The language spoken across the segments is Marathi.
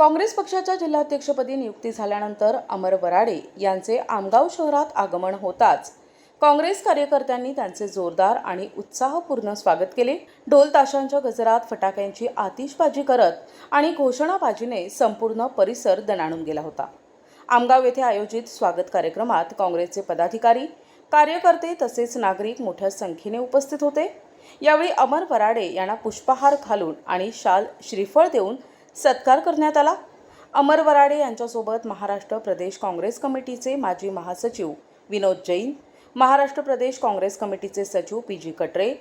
काँग्रेस पक्षाच्या जिल्हाध्यक्षपदी नियुक्ती झाल्यानंतर अमर वराडे यांचे आमगाव शहरात आगमन होताच काँग्रेस कार्यकर्त्यांनी त्यांचे जोरदार आणि उत्साहपूर्ण स्वागत केले। ढोल ताशांच्या गजरात, फटाक्यांची आतिषबाजी करत आणि घोषणाबाजीने संपूर्ण परिसर दणाणून गेला होता। आमगाव येथे आयोजित स्वागत कार्यक्रमात काँग्रेसचे पदाधिकारी, कार्यकर्ते तसेच नागरिक मोठ्या संख्येने उपस्थित होते। यावेळी अमर वराडे यांना पुष्पहार घालून आणि शाल श्रीफळ देऊन सत्कार करण्यात आला। अमर वराडे यांच्यासोबत महाराष्ट्र प्रदेश काँग्रेस कमिटीचे माजी महासचिव विनोद जैन, महाराष्ट्र प्रदेश काँग्रेस कमिटीचे सचिव पी.जी. कटरे,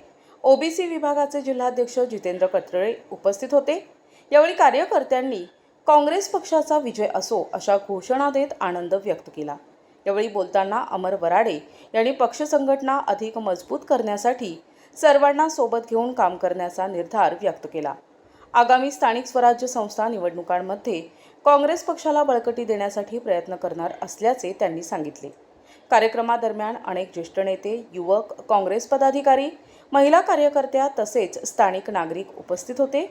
ओबीसी विभागाचे जिल्हाध्यक्ष जितेंद्र कटरे उपस्थित होते। यावेळी कार्यकर्त्यांनी काँग्रेस पक्षाचा विजय असो अशा घोषणा देत आनंद व्यक्त केला। यावेळी बोलताना अमर वराडे यांनी पक्ष संघटना अधिक मजबूत करण्यासाठी सर्वांना सोबत घेऊन काम करण्याचा निर्धार व्यक्त केला। आगामी स्थानिक स्वराज्य संस्था निवडणुकांमध्ये काँग्रेस पक्षाला बळकटी देण्यासाठी प्रयत्न करणार असल्याचे त्यांनी सांगितले। कार्यक्रमादरम्यान अनेक ज्येष्ठ नेते, युवक, काँग्रेस पदाधिकारी, महिला कार्यकर्त्या तसेच स्थानिक नागरिक उपस्थित होते।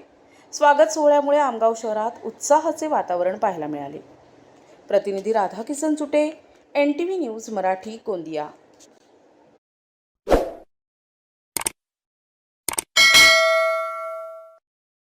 स्वागत सोहळ्यामुळे आमगाव शहरात उत्साहाचे वातावरण पाहायला मिळाले। प्रतिनिधी राधाकिसन चुटे, NTV न्यूज मराठी, गोंदिया।